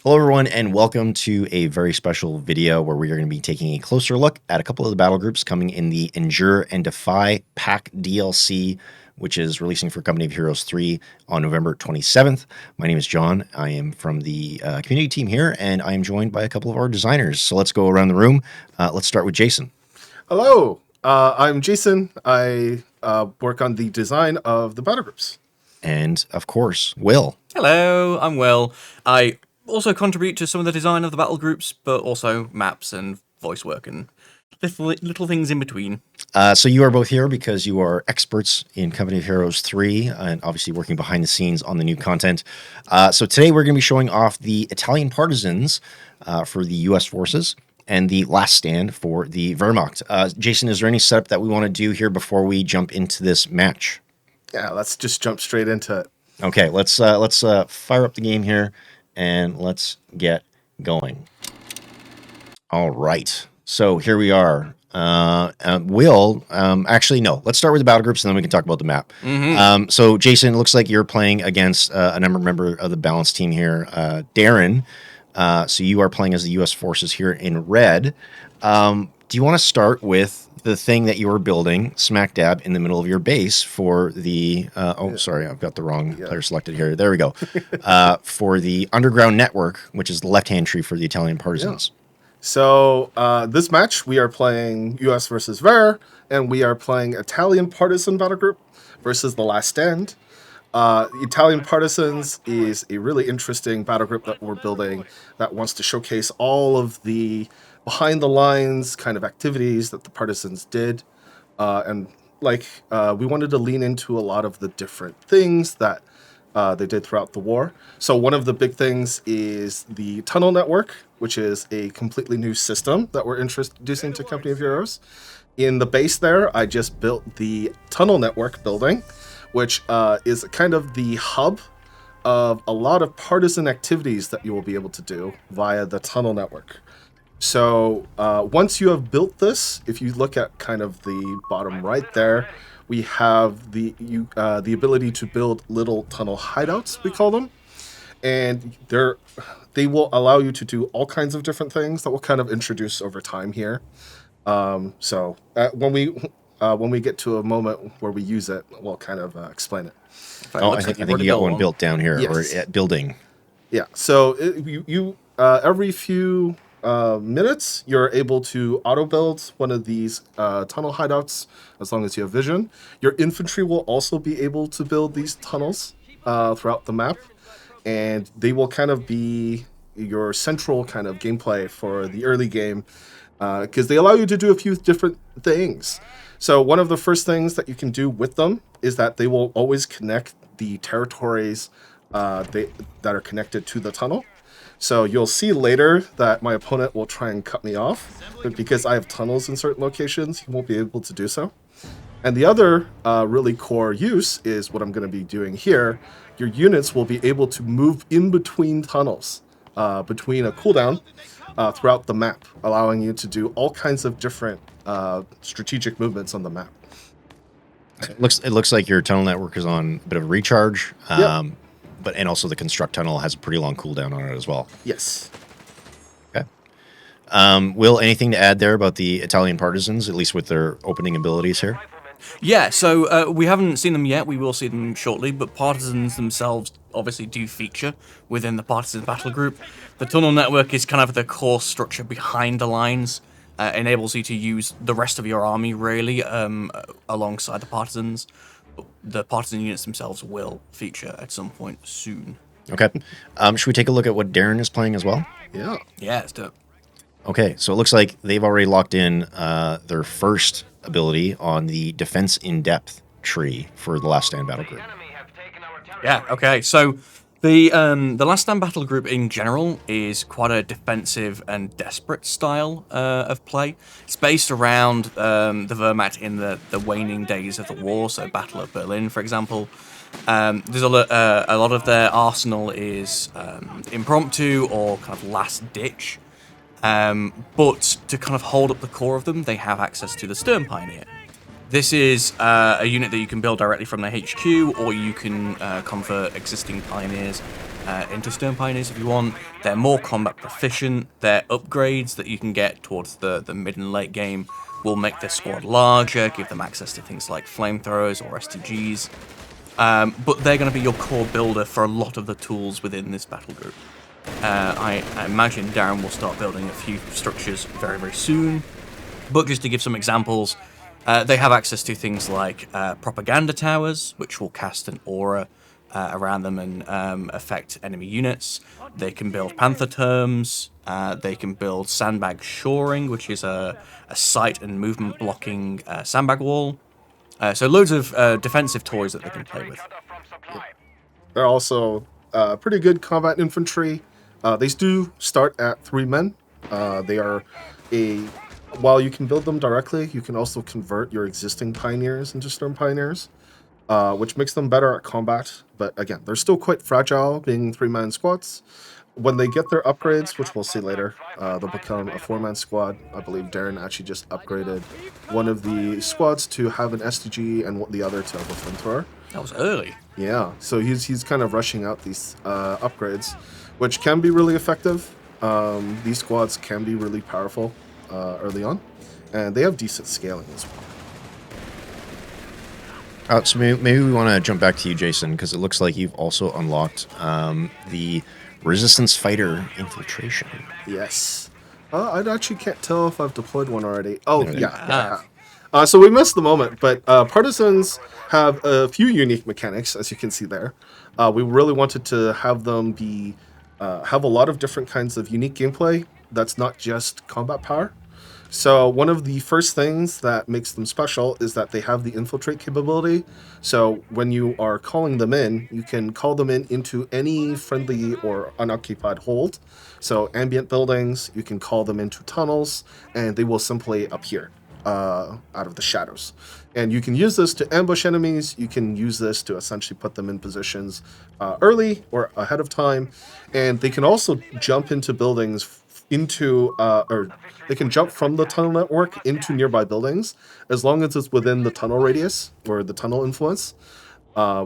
Hello everyone and welcome to a very special video where we are going to be taking a closer look at a couple of the battle groups coming in the Endure and Defy pack DLC, which is releasing for Company of Heroes 3 on November 27th. My name is John. I am from the community team here and I am joined by a couple of our designers. So let's go around the room. Let's start with Jason. Hello, I'm Jason. I work on the design of the battle groups. And of course, Will. Hello, I'm Will. I also contribute to some of the design of the battle groups, but also maps and voice work and little things in between. So you are both here because you are experts in Company of Heroes 3 and obviously working behind the scenes on the new content. So today we're going to be showing off the Italian Partisans for the U.S. forces and the Last Stand for the Wehrmacht. Jason, is there any setup that we want to do here before we jump into this match? Yeah, let's just jump straight into it. Okay, let's fire up the game here and let's get going. All right, so here we are. Will, actually, no, let's start with the battle groups and then we can talk about the map. So Jason, it looks like you're playing against a member of the balance team here, Darren. So you are playing as the U.S. forces here in red. Do you want to start with the thing that you were building smack dab in the middle of your base for the, sorry, I've got the wrong player selected here. There we go. For the underground network, which is the left-hand tree for the Italian Partisans. Yeah. So this match, we are playing U.S. versus Ver, and we are playing Italian Partisan Battlegroup versus the Last Stand. Italian Partisans is a really interesting battle group that we're building that wants to showcase all of the behind the lines kind of activities that the Partisans did. And we wanted to lean into a lot of the different things that they did throughout the war. So one of the big things is the tunnel network, which is a completely new system that we're introducing to Company of Heroes. In the base there, I just built the tunnel network building, which is kind of the hub of a lot of partisan activities that you will be able to do via the tunnel network. So once you have built this, if you look at kind of the bottom right there, we have the ability to build little tunnel hideouts, we call them. And they will allow you to do all kinds of different things that we'll kind of introduce over time here. So when we get to a moment where we use it, we'll kind of explain it. I think you got one built down here, yes. Or at building. Yeah, so every few minutes, you're able to auto-build one of these tunnel hideouts as long as you have vision. Your infantry will also be able to build these tunnels throughout the map, and they will kind of be your central kind of gameplay for the early game because they allow you to do a few different things. So one of the first things that you can do with them is that they will always connect the territories that are connected to the tunnel. So you'll see later that my opponent will try and cut me off, but because I have tunnels in certain locations, he won't be able to do so. And the other really core use is what I'm going to be doing here. Your units will be able to move in between tunnels, between a cooldown throughout the map, allowing you to do all kinds of different strategic movements on the map. It looks like your tunnel network is on a bit of a recharge. Yep. And also the construct tunnel has a pretty long cooldown on it as well. Yes. Okay. Will, anything to add there about the Italian Partisans, at least with their opening abilities here? Yeah, so we haven't seen them yet. We will see them shortly, but Partisans themselves obviously do feature within the Partisans Battlegroup. The tunnel network is kind of the core structure behind the lines. Enables you to use the rest of your army, really, alongside the Partisans. The partisan units themselves will feature at some point soon. Okay. Should we take a look at what Darren is playing as well? Yeah. Yeah, let's do it. Okay, so it looks like they've already locked in their first ability on the defense in depth tree for the Last Stand Battlegroup. Yeah, okay, so the Last Stand Battlegroup in general is quite a defensive and desperate style of play. It's based around the Wehrmacht in the waning days of the war, so Battle of Berlin, for example. There's a lot of their arsenal is impromptu or kind of last ditch. But to kind of hold up the core of them, they have access to the Stern Pioneer. This is a unit that you can build directly from the HQ, or you can convert existing Pioneers into Stern Pioneers if you want. They're more combat proficient. Their upgrades that you can get towards the mid and late game will make the squad larger, give them access to things like flamethrowers or STGs. But they're going to be your core builder for a lot of the tools within this battle group. I imagine Darren will start building a few structures very, very soon. But just to give some examples, they have access to things like propaganda towers, which will cast an aura around them and affect enemy units. They can build Pantherturms. They can build sandbag shoring, which is a sight and movement blocking sandbag wall. So loads of defensive toys that they can play with. They're also pretty good combat infantry. They do start at 3 men. They are while you can build them directly, you can also convert your existing pioneers into Stern Pioneers, which makes them better at combat. But again, they're still quite fragile, being 3-man squads. When they get their upgrades, which we'll see later, they'll become a 4-man squad. I believe Darren actually just upgraded one of the squads to have an STG and the other to have a flamethrower. That was early. Yeah, so he's kind of rushing out these upgrades, which can be really effective. These squads can be really powerful early on, and they have decent scaling as well. So maybe we want to jump back to you, Jason, because it looks like you've also unlocked the Resistance Fighter infiltration. Yes. I actually can't tell if I've deployed one already. Oh, yeah. So we missed the moment, but Partisans have a few unique mechanics, as you can see there. We really wanted to have them have a lot of different kinds of unique gameplay that's not just combat power. So one of the first things that makes them special is that they have the infiltrate capability. So when you are calling them in, you can call them into any friendly or unoccupied hold. So ambient buildings, you can call them into tunnels, and they will simply appear out of the shadows. And you can use this to ambush enemies. You can use this to essentially put them in positions early or ahead of time. And they can also jump into buildings or they can jump from the tunnel network into nearby buildings as long as it's within the tunnel radius or the tunnel influence,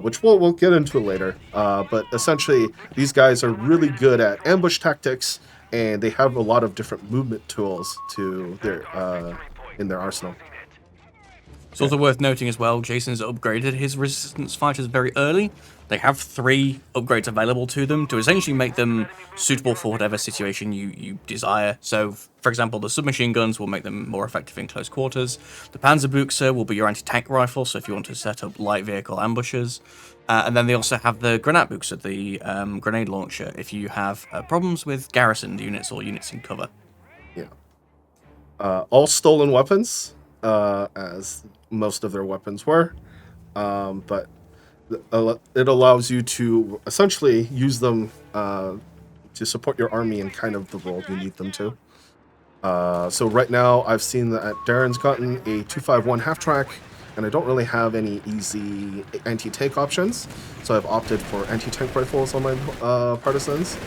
which we'll get into later. But essentially, these guys are really good at ambush tactics, and they have a lot of different movement tools in their arsenal. It's also worth noting as well, Jason's upgraded his Resistance Fighters very early. They have 3 upgrades available to them to essentially make them suitable for whatever situation you desire. So, for example, the submachine guns will make them more effective in close quarters. The Panzerbuchse will be your anti-tank rifle, so if you want to set up light vehicle ambushes. And then they also have the Granatbuchse, the grenade launcher, if you have problems with garrisoned units or units in cover. Yeah. All stolen weapons, as most of their weapons were, but it allows you to essentially use them to support your army in kind of the role you need them to. So right now I've seen that Darren's gotten a 251 half-track, and I don't really have any easy anti-tank options, so I've opted for anti-tank rifles on my Partisans.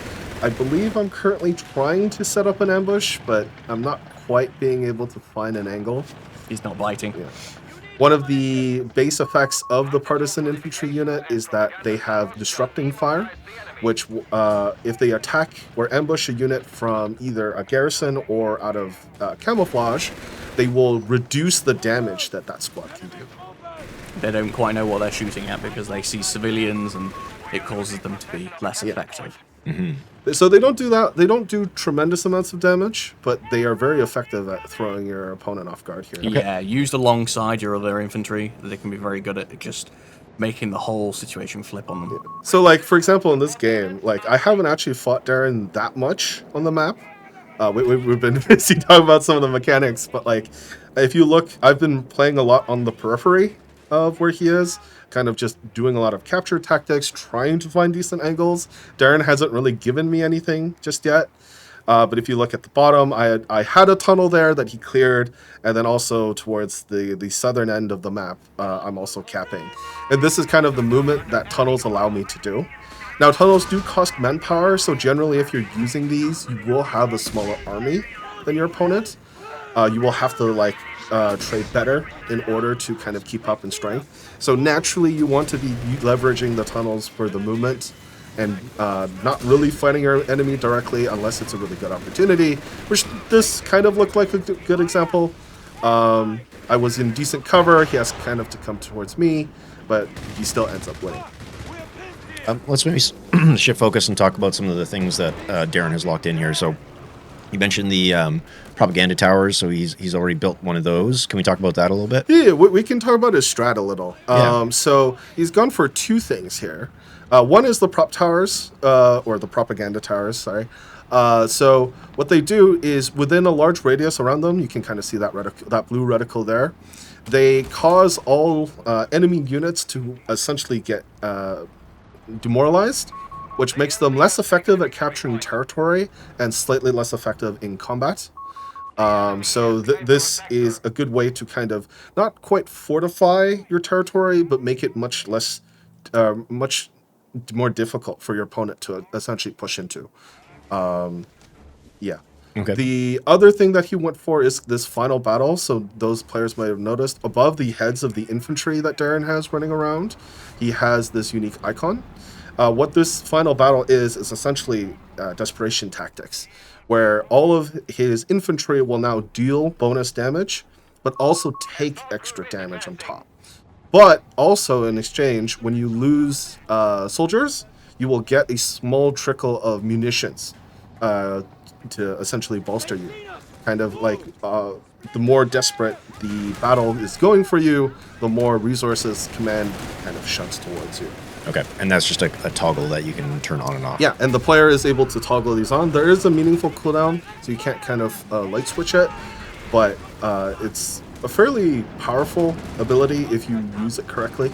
I believe I'm currently trying to set up an ambush, but I'm not quite being able to find an angle. He's not biting. Yeah. One of the base effects of the Partisan infantry unit is that they have disrupting fire, which if they attack or ambush a unit from either a garrison or out of camouflage, they will reduce the damage that squad can do. They don't quite know what they're shooting at because they see civilians and it causes them to be less effective. Mm-hmm. So they don't do that. They don't do tremendous amounts of damage, but they are very effective at throwing your opponent off guard here. Yeah, used alongside your other infantry, they can be very good at just making the whole situation flip on them. Yeah. So, like, for example, in this game, like, I haven't actually fought Darren that much on the map. We've been busy talking about some of the mechanics, but, like, if you look, I've been playing a lot on the periphery of where he is, kind of just doing a lot of capture tactics, trying to find decent angles. Darren hasn't really given me anything just yet. But if you look at the bottom, I had a tunnel there that he cleared, and then also towards the southern end of the map, I'm also capping. And this is kind of the movement that tunnels allow me to do. Now, tunnels do cost manpower, so generally if you're using these, you will have a smaller army than your opponent. You will have to, like, trade better in order to kind of keep up in strength. So naturally, you want to be leveraging the tunnels for the movement and not really fighting your enemy directly unless it's a really good opportunity, which this kind of looked like a good example. I was in decent cover. He has kind of to come towards me, but he still ends up winning. Let's maybe shift focus and talk about some of the things that Darren has locked in here. So you mentioned the propaganda towers, so he's already built one of those. Can we talk about that a little bit? Yeah, we can talk about his strat a little. Yeah. So he's gone for two things here. One is the prop towers, or the propaganda towers, sorry. So what they do is within a large radius around them, you can kind of see that that blue reticle there. They cause all enemy units to essentially get demoralized, which makes them less effective at capturing territory and slightly less effective in combat. So this is a good way to kind of not quite fortify your territory, but make it much less, much more difficult for your opponent to essentially push into. Yeah. Okay. The other thing that he went for is this final battle. So those players might have noticed above the heads of the infantry that Darren has running around, he has this unique icon. What this final battle is essentially desperation tactics, where all of his infantry will now deal bonus damage, but also take extra damage on top. But also in exchange, when you lose soldiers, you will get a small trickle of munitions to essentially bolster you. Kind of like the more desperate the battle is going for you, the more resources command kind of shunts towards you. Okay, and that's just a toggle that you can turn on and off. Yeah, and the player is able to toggle these on. There is a meaningful cooldown, so you can't kind of light switch it, but it's a fairly powerful ability if you use it correctly,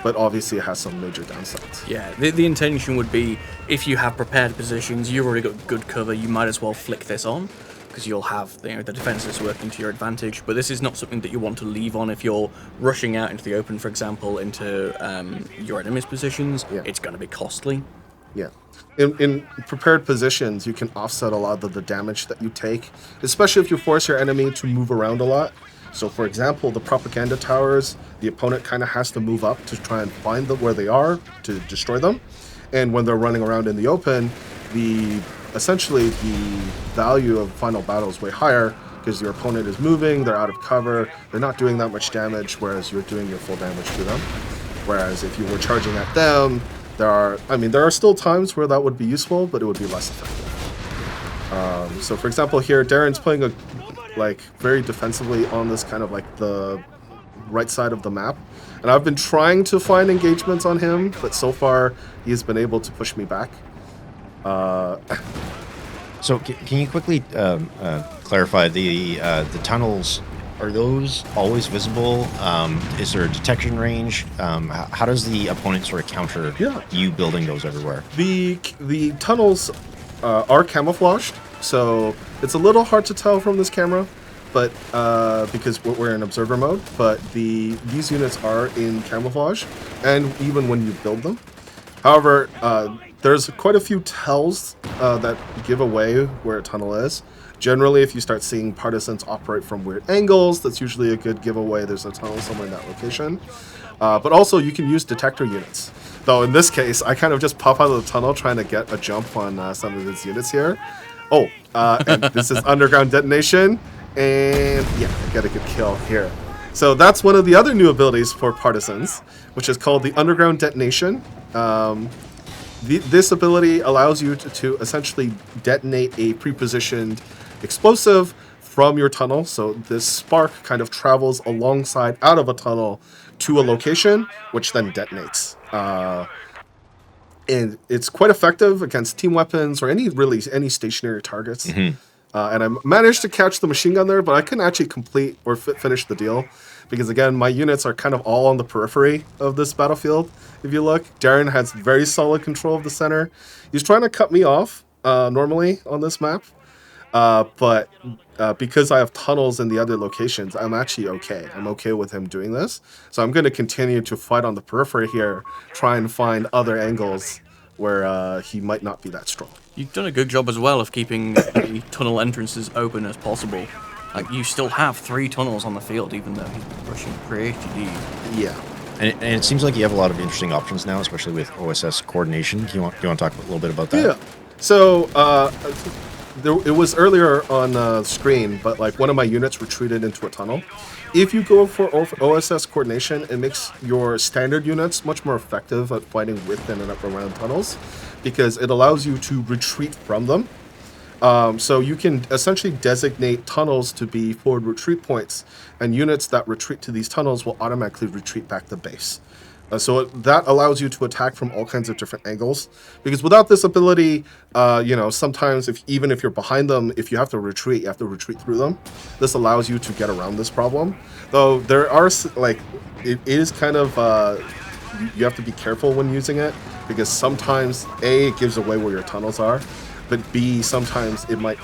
but obviously it has some major downsides. Yeah, the intention would be, if you have prepared positions, you've already got good cover, you might as well flick this on, because you'll have the defenses working to your advantage. But this is not something that you want to leave on if you're rushing out into the open, for example, into your enemy's positions. Yeah. It's going to be costly. Yeah. In prepared positions, you can offset a lot of the damage that you take, especially if you force your enemy to move around a lot. So, for example, the propaganda towers, the opponent kind of has to move up to try and find them where they are to destroy them. And when they're running around in the open, essentially the value of final battle is way higher because your opponent is moving, they're out of cover, they're not doing that much damage, whereas you're doing your full damage to them. Whereas if you were charging at them, there are still times where that would be useful, but it would be less effective. So for example here, Darren's playing very defensively on this kind of like the right side of the map. And I've been trying to find engagements on him, but so far he's been able to push me back. So can you quickly clarify the tunnels? Are those always visible? Is there a detection range? How does the opponent sort of counter you building those everywhere? The tunnels are camouflaged, so it's a little hard to tell from this camera, but because we're in observer mode. But these units are in camouflage, and even when you build them. However, there's quite a few tells that give away where a tunnel is. Generally, if you start seeing partisans operate from weird angles, that's usually a good giveaway there's a tunnel somewhere in that location. But also, you can use detector units. Though in this case, I kind of just pop out of the tunnel trying to get a jump on some of his units here. And this is underground detonation, and yeah, I got a good kill here. So that's one of the other new abilities for partisans, which is called the underground detonation. This ability allows you to essentially detonate a pre-positioned explosive from your tunnel. So this spark kind of travels alongside out of a tunnel to a location, which then detonates. And it's quite effective against team weapons or any stationary targets. Mm-hmm. And I managed to catch the machine gun there, but I couldn't actually complete or finish the deal. Because again, my units are kind of all on the periphery of this battlefield. If you look, Darren has very solid control of the center. He's trying to cut me off normally on this map. But because I have tunnels in the other locations, I'm actually okay. I'm okay with him doing this. So I'm going to continue to fight on the periphery here, try and find other angles where he might not be that strong. You've done a good job as well of keeping the tunnel entrances open as possible. Like, you still have 3 tunnels on the field, even though he's rushing pretty deep. Yeah. And it seems like you have a lot of interesting options now, especially with OSS coordination. Do you want to talk a little bit about that? Yeah. So it was earlier on screen, but like one of my units retreated into a tunnel. If you go for OSS coordination, it makes your standard units much more effective at fighting within and up around tunnels, because it allows you to retreat from them. So you can essentially designate tunnels to be forward retreat points, and units that retreat to these tunnels will automatically retreat back to base. So that allows you to attack from all kinds of different angles, because without this ability, sometimes even if you're behind them, if you have to retreat, you have to retreat through them. This allows you to get around this problem. Though there are, it is kind of, you have to be careful when using it, because sometimes A, it gives away where your tunnels are, but B, sometimes it might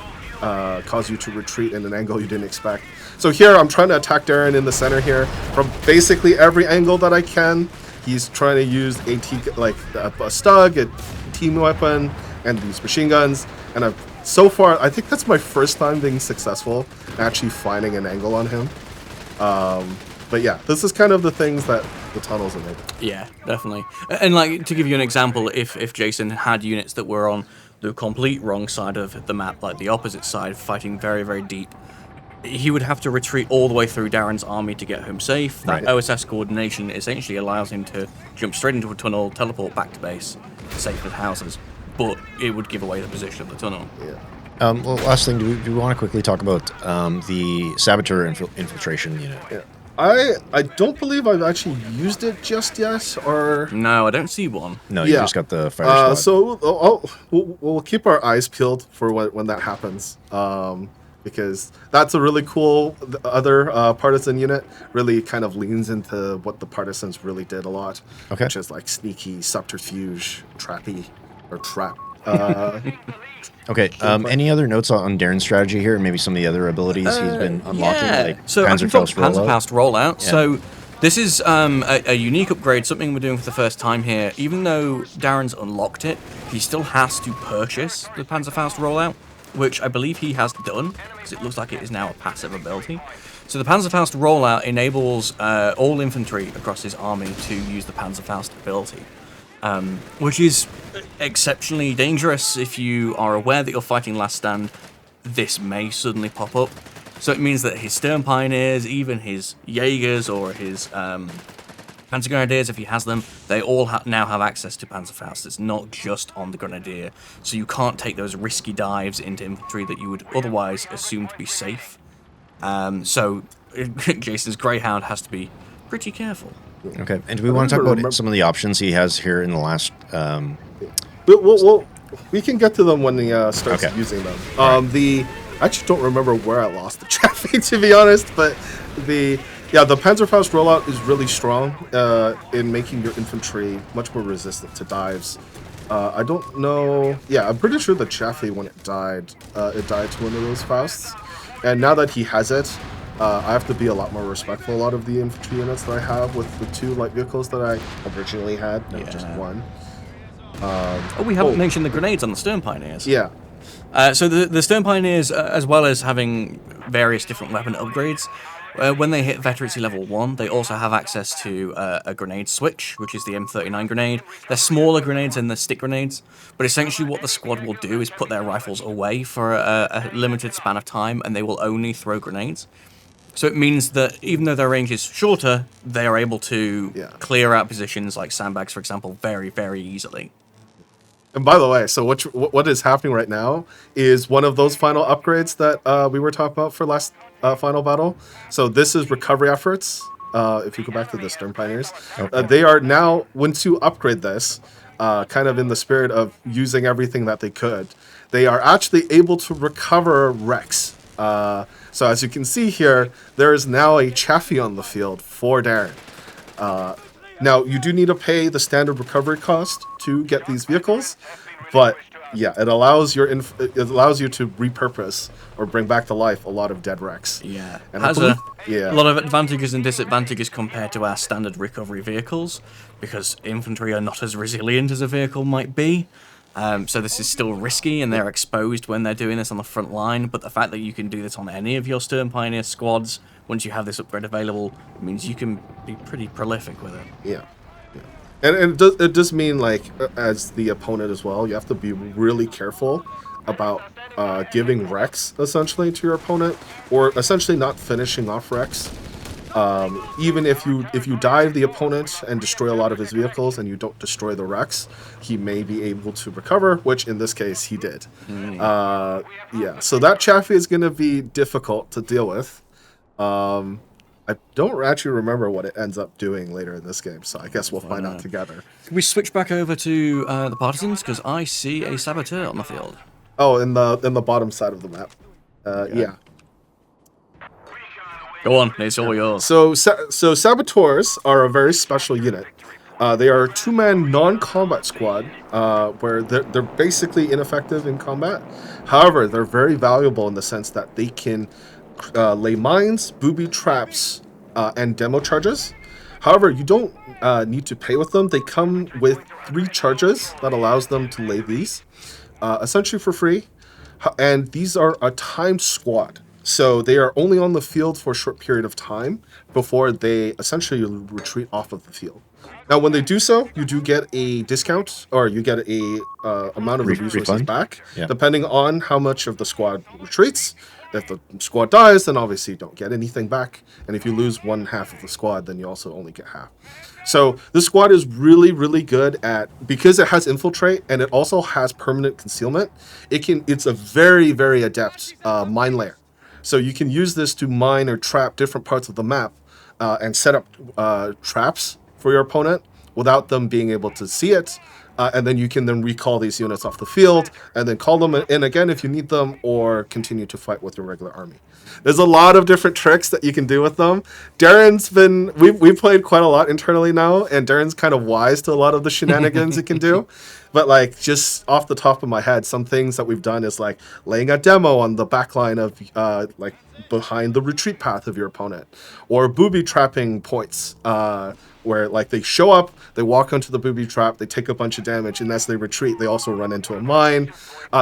cause you to retreat in an angle you didn't expect. So here, I'm trying to attack Darren in the center here from basically every angle that I can. He's trying to use a Stug, a team weapon, and these machine guns. And so far, I think that's my first time being successful actually finding an angle on him. But yeah, this is kind of the things that the tunnels enable. Yeah, definitely. And like, to give you an example, if Jason had units that were on the complete wrong side of the map, like the opposite side, fighting very, very deep, he would have to retreat all the way through Darren's army to get home safe. That Right. OSS coordination essentially allows him to jump straight into a tunnel, teleport back to base, safe with houses, but it would give away the position of the tunnel. Yeah. Well, last thing, do we want to quickly talk about the saboteur infiltration unit? Yeah. I don't believe I've actually used it just yet, or... No, I don't see one. No, you Yeah. just got the fire squad. So we'll keep our eyes peeled for when that happens, because that's a really cool other partisan unit. Really kind of leans into what the partisans really did a lot, Okay. which is like sneaky, subterfuge, trappy, or trap. Okay. Any other notes on Darren's strategy here, and maybe some of the other abilities he's been unlocking, like so I can talk Panzerfaust rollout? Panzerfaust rollout. Yeah. So this is a unique upgrade, something we're doing for the first time here. Even though Darren's unlocked it, he still has to purchase the Panzerfaust rollout, which I believe he has done, because it looks like it is now a passive ability. So the Panzerfaust rollout enables all infantry across his army to use the Panzerfaust ability, which is exceptionally dangerous. If you are aware that you're fighting Last Stand, this may suddenly pop up. So it means that his Stern Pioneers, even his Jaegers or his Panzer Grenadiers, if he has them, they all now have access to Panzerfaust. It's not just on the Grenadier. So you can't take those risky dives into infantry that you would otherwise assume to be safe. So Jason's Greyhound has to be pretty careful. Okay. And do we want to talk about some of the options he has here in the last... We can get to them when he starts Okay. using them. I actually don't remember where I lost the Chaffee, to be honest, but the Panzerfaust rollout is really strong in making your infantry much more resistant to dives. I don't know. Yeah, I'm pretty sure the Chaffee, when it died to one of those Fausts. And now that he has it, I have to be a lot more respectful. A lot of the infantry units that I have with the 2 light vehicles that I originally had, not just one. We haven't mentioned the grenades on the Stern Pioneers. Yeah. So the Stern Pioneers, as well as having various different weapon upgrades, when they hit veterancy level 1, they also have access to a grenade switch, which is the M39 grenade. They're smaller grenades than the stick grenades, but essentially what the squad will do is put their rifles away for a limited span of time, and they will only throw grenades. So it means that even though their range is shorter, they are able to clear out positions like sandbags, for example, very, very easily. And by the way, so what is happening right now is one of those final upgrades that we were talking about for last final battle. So this is recovery efforts. If you go back to the Stern Pioneers, they are now, once you upgrade this, kind of in the spirit of using everything that they could, they are actually able to recover wrecks. So as you can see here, there is now a Chaffee on the field for Darren. Now, you do need to pay the standard recovery cost to get these vehicles, but yeah, it allows you to repurpose or bring back to life a lot of dead wrecks. Yeah, And has a a lot of advantages and disadvantages compared to our standard recovery vehicles, because infantry are not as resilient as a vehicle might be. So this is still risky, and they're exposed when they're doing this on the front line. But the fact that you can do this on any of your Stern Pioneer squads, once you have this upgrade available, means you can be pretty prolific with it. Yeah. And it does mean, like, as the opponent as well, you have to be really careful about giving wrecks, essentially, to your opponent, or essentially not finishing off wrecks. Even if you dive the opponent and destroy a lot of his vehicles and you don't destroy the wrecks, he may be able to recover, which in this case he did. Yeah, so that Chaffee is going to be difficult to deal with. I don't actually remember what it ends up doing later in this game, so I guess we'll find out together. Can we switch back over to the Partisans? Because I see a Saboteur on the field. Oh, in the bottom side of the map. Yeah. Go on, it's all yours. So Saboteurs are a very special unit. They are a two-man non-combat squad where they're basically ineffective in combat. However, they're very valuable in the sense that they can lay mines, booby traps, and demo charges. However, you don't need to pay with them. They come with 3 charges that allows them to lay these, essentially for free. And these are a timed squad. So they are only on the field for a short period of time before they essentially retreat off of the field. Now, when they do so, you do get a discount, or you get a amount of the resources back, depending on how much of the squad retreats. If the squad dies, then obviously you don't get anything back. And if you lose 1/2 of the squad, then you also only get half. So this squad is really, really good at, because it has infiltrate and it also has permanent concealment. It's a very, very adept mine layer. So you can use this to mine or trap different parts of the map and set up traps for your opponent without them being able to see it. And then you can then recall these units off the field and then call them in again if you need them, or continue to fight with your regular army. There's a lot of different tricks that you can do with them. Darren's been, we've played quite a lot internally now, and Darren's kind of wise to a lot of the shenanigans it can do. But like, just off the top of my head, some things that we've done is like laying a demo on the back line of like behind the retreat path of your opponent, or booby trapping points where like they show up, they walk onto the booby trap, they take a bunch of damage, and as they retreat, they also run into a mine.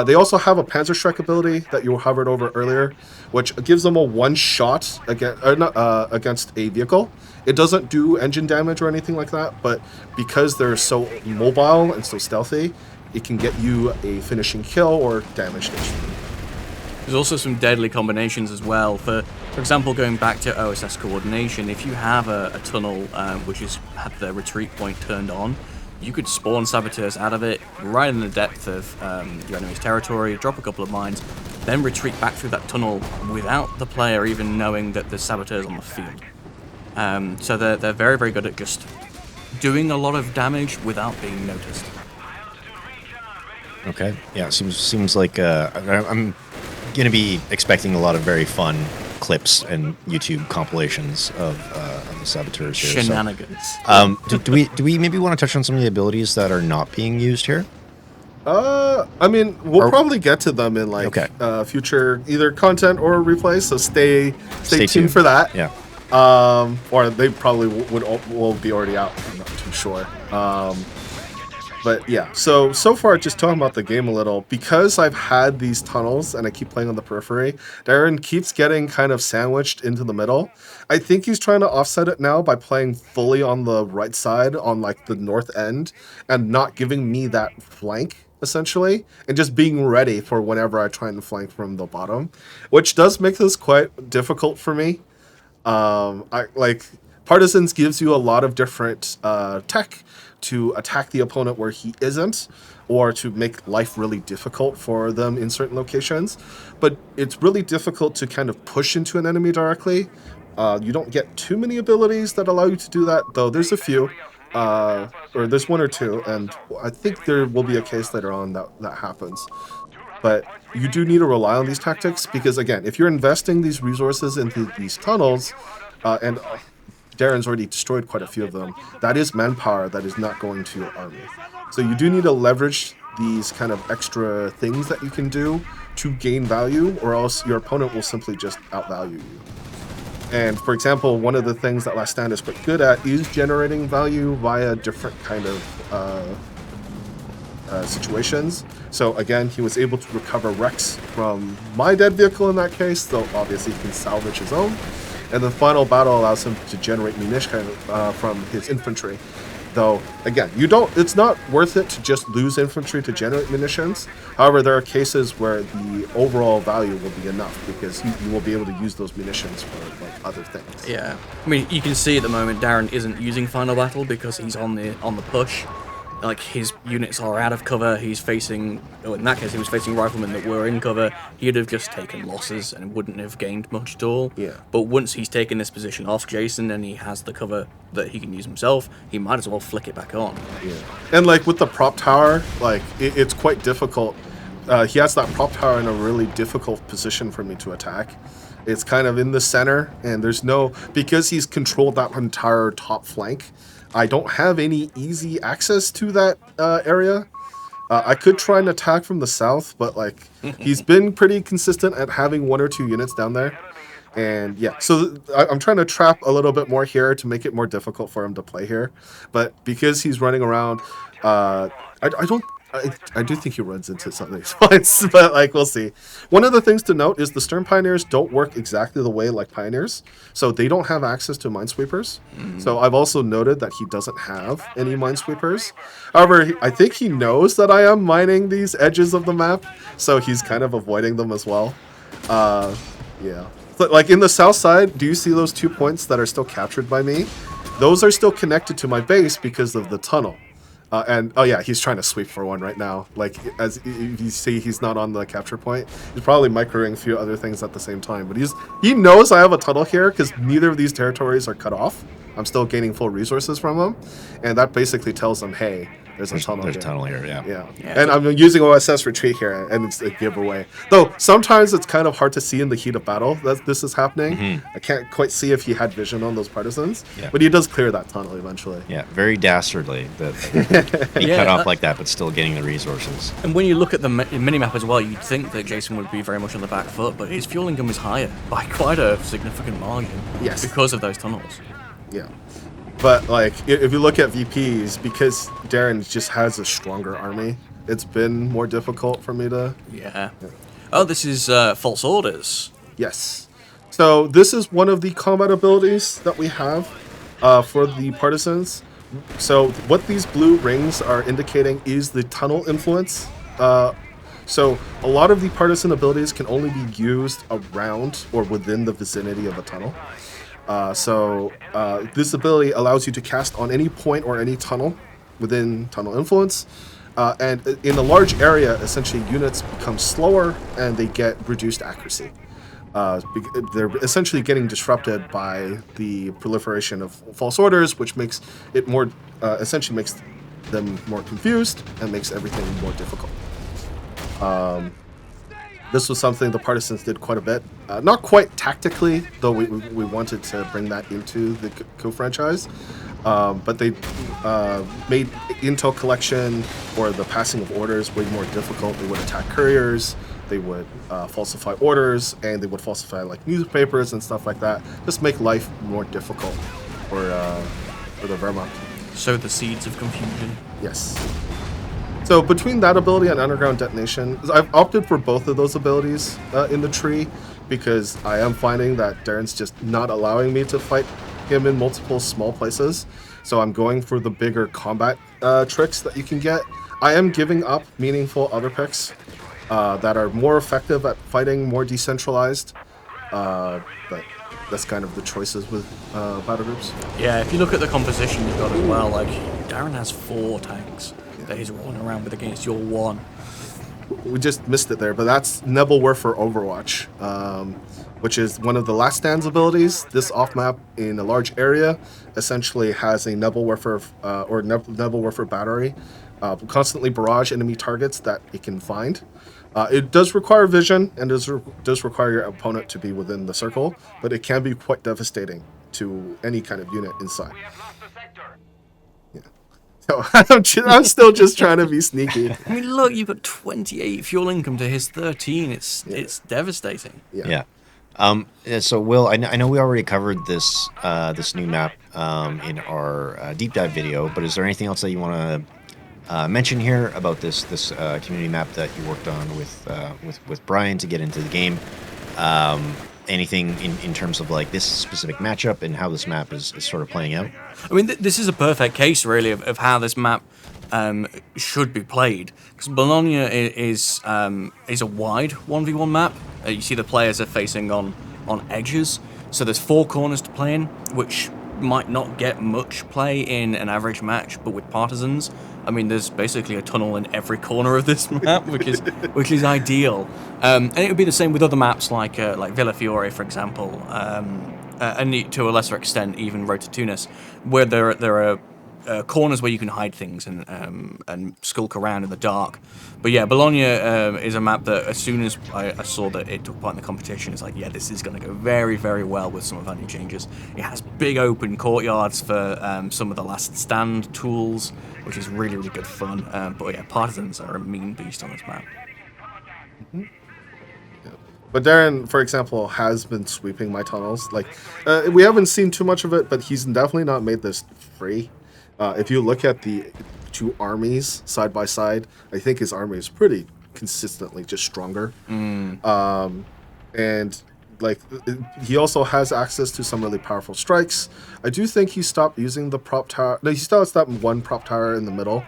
They also have a Panzer Strike ability that you hovered over earlier, which gives them a one-shot against a vehicle. It doesn't do engine damage or anything like that, but because they're so mobile and so stealthy, it can get you a finishing kill or damage station. There's also some deadly combinations as well. For example, going back to OSS coordination, if you have a tunnel which has had the retreat point turned on, you could spawn saboteurs out of it right in the depth of your enemy's territory, drop a couple of mines, then retreat back through that tunnel without the player even knowing that there's saboteurs on the field. So they're very, very good at just doing a lot of damage without being noticed. Okay. Yeah, seems like I'm going to be expecting a lot of very fun clips and YouTube compilations of the saboteurs here. Shenanigans. So, do we maybe want to touch on some of the abilities that are not being used here? I mean, we'll probably get to them in like future either content or replays. So stay tuned for that. Yeah. Or they probably will be already out. I'm not too sure. But yeah, so far just talking about the game a little, because I've had these tunnels and I keep playing on the periphery, Darren keeps getting kind of sandwiched into the middle. I think he's trying to offset it now by playing fully on the right side on like the north end and not giving me that flank essentially, and just being ready for whenever I try and flank from the bottom, which does make this quite difficult for me. I like Partisans gives you a lot of different tech to attack the opponent where he isn't, or to make life really difficult for them in certain locations. But it's really difficult to kind of push into an enemy directly. You don't get too many abilities that allow you to do that, though there's a few, or there's 1 or 2, and I think there will be a case later on that happens. But you do need to rely on these tactics, because again, if you're investing these resources into these tunnels, and Darren's already destroyed quite a few of them, that is manpower that is not going to your army. So you do need to leverage these kind of extra things that you can do to gain value, or else your opponent will simply just outvalue you. And for example, one of the things that Last Stand is quite good at is generating value via different kind of situations. So again, he was able to recover wrecks from my dead vehicle in that case, though obviously he can salvage his own. And the final battle allows him to generate munition from his infantry. Though, again, it's not worth it to just lose infantry to generate munitions. However, there are cases where the overall value will be enough because you will be able to use those munitions for like other things. Yeah, I mean, you can see at the moment Darren isn't using Final Battle because he's on the push. Like, his units are out of cover, he's facing, in that case he was facing riflemen that were in cover. He'd have just taken losses and wouldn't have gained much at all. Yeah. But once he's taken this position off Jason and he has the cover that he can use himself, he might as well flick it back on. Yeah. And like with the prop tower, like it's quite difficult. He has that prop tower in a really difficult position for me to attack. It's kind of in the center, and because he's controlled that entire top flank, I don't have any easy access to that area. I could try and attack from the south, but like he's been pretty consistent at having 1 or 2 units down there. And yeah, so I'm trying to trap a little bit more here to make it more difficult for him to play here. But because he's running around, I do think he runs into some of these points, but like we'll see. One of the things to note is the Stern Pioneers don't work exactly the way like Pioneers, so they don't have access to Minesweepers. So I've also noted that he doesn't have any Minesweepers. However, I think he knows that I am mining these edges of the map, so he's kind of avoiding them as well. Yeah. But like in the south side, do you see those 2 points that are still captured by me? Those are still connected to my base because of the tunnel. And oh yeah, he's trying to sweep for one right now. Like as you see, he's not on the capture point. He's probably microing a few other things at the same time. But he knows I have a tunnel here because neither of these territories are cut off. I'm still gaining full resources from him, and that basically tells him, hey, there's a tunnel here. Yeah. And I'm using OSS retreat here, and it's a giveaway. Though sometimes it's kind of hard to see in the heat of battle that this is happening. I can't quite see if he had vision on those partisans, but he does clear that tunnel eventually. Yeah, very dastardly that he cut off like that, but still getting the resources. And when you look at the minimap as well, you'd think that Jason would be very much on the back foot, but his fuel income is higher by quite a significant margin. Yes. Because of those tunnels. Yeah. But like, if you look at VPs, because Darren just has a stronger army, it's been more difficult for me to... Yeah. Oh, this is False Orders. Yes. So this is one of the combat abilities that we have for the Partisans. So what these blue rings are indicating is the tunnel influence. So a lot of the Partisan abilities can only be used around or within the vicinity of a tunnel. This ability allows you to cast on any point or any tunnel within tunnel influence. And in a large area, essentially units become slower and they get reduced accuracy. They're essentially getting disrupted by the proliferation of false orders, which makes it more, essentially makes them more confused and makes everything more difficult. This was something the Partisans did quite a bit. Not quite tactically, though we wanted to bring that into the co-franchise. But they made intel collection or the passing of orders way more difficult. They would attack couriers, they would falsify orders, and they would falsify like newspapers and stuff like that. Just make life more difficult for the Wehrmacht. Sow the seeds of confusion. Yes. So between that ability and underground detonation, I've opted for both of those abilities in the tree because I am finding that Darren's just not allowing me to fight him in multiple small places. So I'm going for the bigger combat tricks that you can get. I am giving up meaningful other picks that are more effective at fighting more decentralized. But that's kind of the choices with Battlegroups. Yeah, if you look at the composition you've got as well, like Darren has 4 tanks that he's rolling around with against your 1. We just missed it there, but that's Nebelwerfer for Overwatch, which is one of the Last Stand's abilities. This off-map in a large area essentially has a Nebelwerfer or Nebelwerfer battery, constantly barrage enemy targets that it can find. It does require vision and does require your opponent to be within the circle, but it can be quite devastating to any kind of unit inside. So I'm still just trying to be sneaky. I mean, look, you've got 28 fuel income to his 13. It's devastating. Yeah. So Will, I know we already covered this this new map in our deep dive video, but is there anything else that you want to mention here about this community map that you worked on with Brian to get into the game. Anything in terms of like this specific matchup and how this map is sort of playing out? I mean, this is a perfect case, really, of how this map should be played. Because Bologna is a wide 1v1 map. You see the players are facing on edges, so there's 4 corners to play in, which might not get much play in an average match, but with Partisans, I mean, there's basically a tunnel in every corner of this map, which is ideal. And it would be the same with other maps like Villa Fiore, for example, and to a lesser extent even Road to Tunis, where there are corners where you can hide things and skulk around in the dark. But yeah, Bologna is a map that as soon as I saw that it took part in the competition, it's like, yeah, this is going to go very, very well with some of our new changes. It has big open courtyards for some of the Last Stand tools, which is really, really good fun. But yeah, Partisans are a mean beast on this map. Mm-hmm. But Darren, for example, has been sweeping my tunnels. Like, we haven't seen too much of it, but he's definitely not made this free. If you look at the 2 armies side by side, I think his army is pretty consistently just stronger. And like, he also has access to some really powerful strikes. I do think he stopped using the prop tower. No, he still has that 1 prop tower in the middle,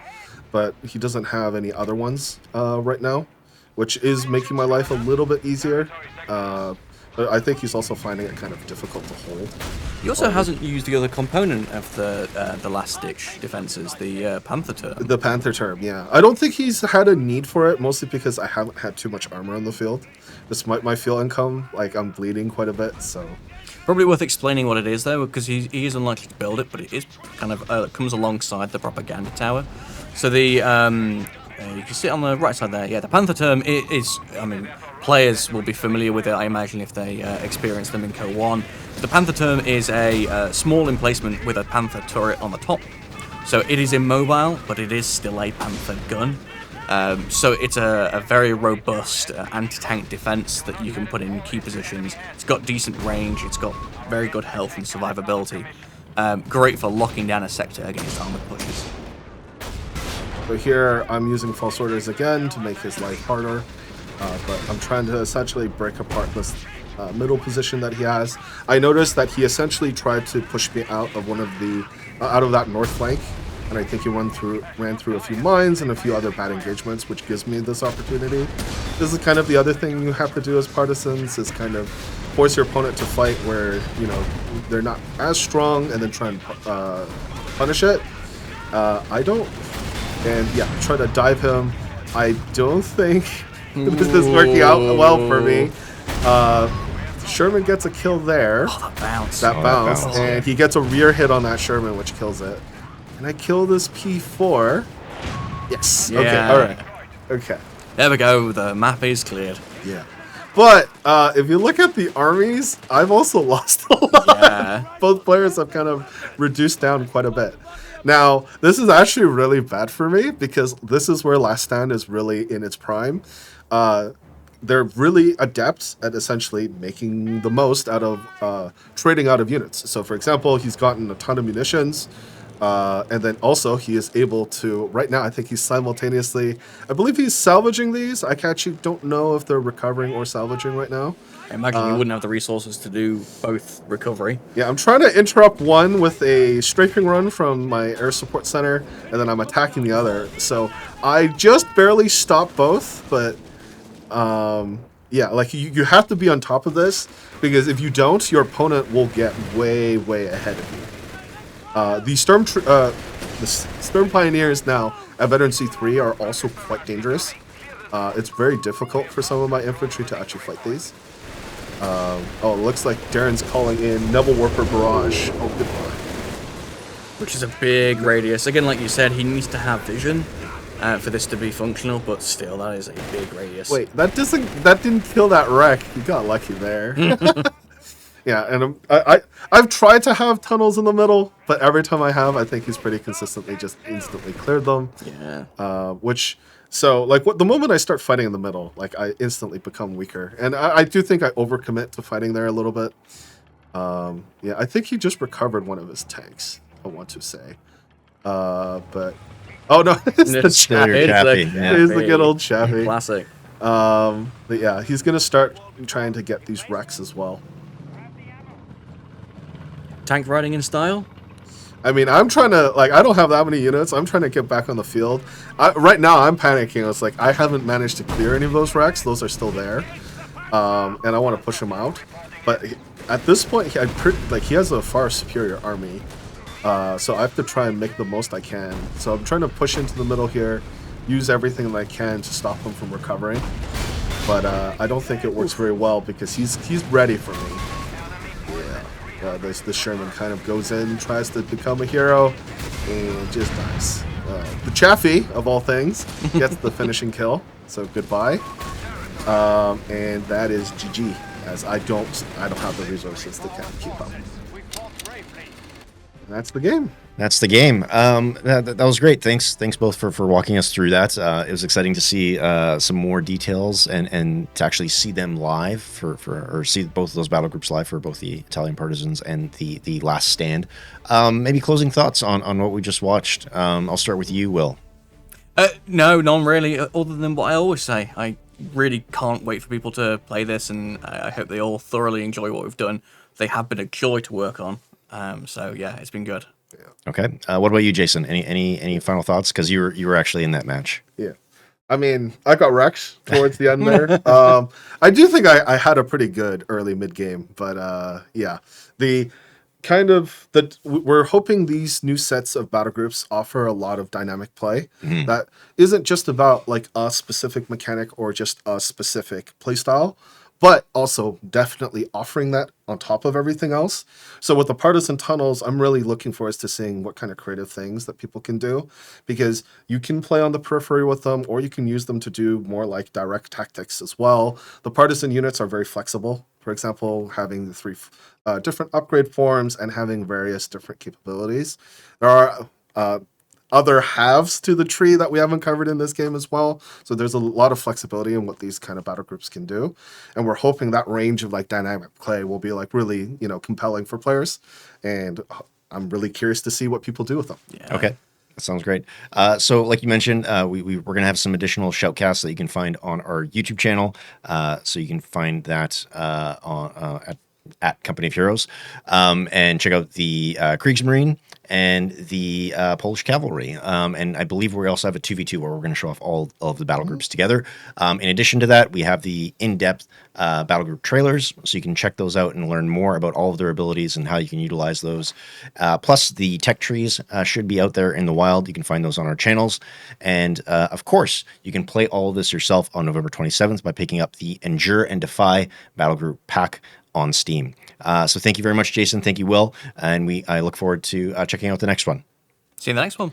but he doesn't have any other ones right now, which is making my life a little bit easier. But I think he's also finding it kind of difficult to hold. He also hasn't used the other component of the last-ditch defenses, the Pantherturm. The Pantherturm, yeah. I don't think he's had a need for it, mostly because I haven't had too much armor on the field. Despite my field income, like, I'm bleeding quite a bit, so... Probably worth explaining what it is, though, because he is unlikely to build it, but it is kind of comes alongside the propaganda tower. So the... you can see it on the right side there. Yeah, the Pantherturm is, I mean, players will be familiar with it, I imagine, if they experience them in Co 1. The Pantherturm is a small emplacement with a Panther turret on the top. So it is immobile, but it is still a Panther gun. So it's a very robust anti-tank defense that you can put in key positions. It's got decent range, it's got very good health and survivability. Great for locking down a sector against armored pushes. But here I'm using false orders again to make his life harder, but I'm trying to essentially break apart this middle position that he has. I noticed that he essentially tried to push me out of out of that north flank, and I think he ran through a few mines and a few other bad engagements, which gives me this opportunity. This is kind of the other thing you have to do as Partisans, is kind of force your opponent to fight where, you know, they're not as strong, and then try and punish it. I don't. And yeah, try to dive him. I don't think this is working out well for me. Sherman gets a kill there. Oh, that bounce. That bounce. And he gets a rear hit on that Sherman, which kills it. And I kill this P4. Yes. Yeah. Okay, alright. Okay. There we go, the map is cleared. Yeah. But if you look at the armies, I've also lost a lot. Yeah. Both players have kind of reduced down quite a bit. Now, this is actually really bad for me, because this is where Last Stand is really in its prime. They're really adept at essentially making the most out of trading out of units. So, for example, he's gotten a ton of munitions, and then also he is able to, right now, I think he's simultaneously, I believe he's salvaging these. I actually don't know if they're recovering or salvaging right now. I imagine you wouldn't have the resources to do both recovery. Yeah, I'm trying to interrupt one with a strafing run from my air support center, and then I'm attacking the other. So I just barely stopped both, but yeah, like you have to be on top of this, because if you don't, your opponent will get way, way ahead of you. The Storm Pioneers now at Veteran C3 are also quite dangerous. It's very difficult for some of my infantry to actually fight these. Oh, it looks like Darren's calling in Neville Warper Barrage. Oh, goodbye. Which is a big radius. Again, like you said, he needs to have vision for this to be functional, but still, that is a big radius. Wait, that didn't kill that wreck. You got lucky there. Yeah, and I've tried to have tunnels in the middle, but every time I have, I think he's pretty consistently just instantly cleared them. Yeah. So, like, the moment I start fighting in the middle, like, I instantly become weaker. And I do think I overcommit to fighting there a little bit. Yeah, I think he just recovered one of his tanks, I want to say. But Oh no, it's the Still your Chaffee. Chaffee. Yeah. It's the good old Chaffee. Classic. But yeah, he's gonna start trying to get these wrecks as well. Tank riding in style. I mean, I'm trying to, like, I don't have that many units. I'm trying to get back on the field. Right now, I'm panicking. It's like, I haven't managed to clear any of those wrecks. Those are still there. And I want to push him out. But at this point, he has a far superior army. So I have to try and make the most I can. So I'm trying to push into the middle here, use everything that I can to stop him from recovering. But I don't think it works very well because he's ready for me. The Sherman kind of goes in, tries to become a hero, and just dies. The Chaffee, of all things, gets the finishing kill, so goodbye. And that is GG, as I don't have the resources to kind of keep up. And that's the game. That's the game. That was great. Thanks both for walking us through that. It was exciting to see some more details and to actually see them live or see both of those battle groups live for both the Italian Partisans and the Last Stand. Maybe closing thoughts on what we just watched. I'll start with you, Will. No, none really, other than what I always say. I really can't wait for people to play this, and I hope they all thoroughly enjoy what we've done. They have been a joy to work on. So yeah, it's been good. Okay. What about you, Jason? Any final thoughts? Because you were actually in that match. Yeah. I mean, I got wrecked towards the end there. I do think I had a pretty good early mid game, but yeah, we're hoping these new sets of battle groups offer a lot of dynamic play that isn't just about like a specific mechanic or just a specific playstyle, but also definitely offering that on top of everything else. So with the Partisan Tunnels, I'm really looking forward to seeing what kind of creative things that people can do, because you can play on the periphery with them, or you can use them to do more like direct tactics as well. The Partisan units are very flexible. For example, having the 3 different upgrade forms and having various different capabilities. There are other halves to the tree that we haven't covered in this game as well. So there's a lot of flexibility in what these kind of battle groups can do. And we're hoping that range of like dynamic play will be like really, compelling for players. And I'm really curious to see what people do with them. Yeah. Okay. That sounds great. So like you mentioned, we're going to have some additional shoutcasts that you can find on our YouTube channel. So you can find that at Company of Heroes, and check out the Kriegsmarine and the Polish Cavalry. And I believe we also have a 2v2 where we're going to show off all of the battle groups together. In addition to that, we have the in-depth battle group trailers, so you can check those out and learn more about all of their abilities and how you can utilize those. Plus, the tech trees should be out there in the wild. You can find those on our channels. And of course, you can play all of this yourself on November 27th by picking up the Endure and Defy battle group pack on Steam. So thank you very much, Jason. Thank you, Will. And I look forward to checking out the next one. See you in the next one.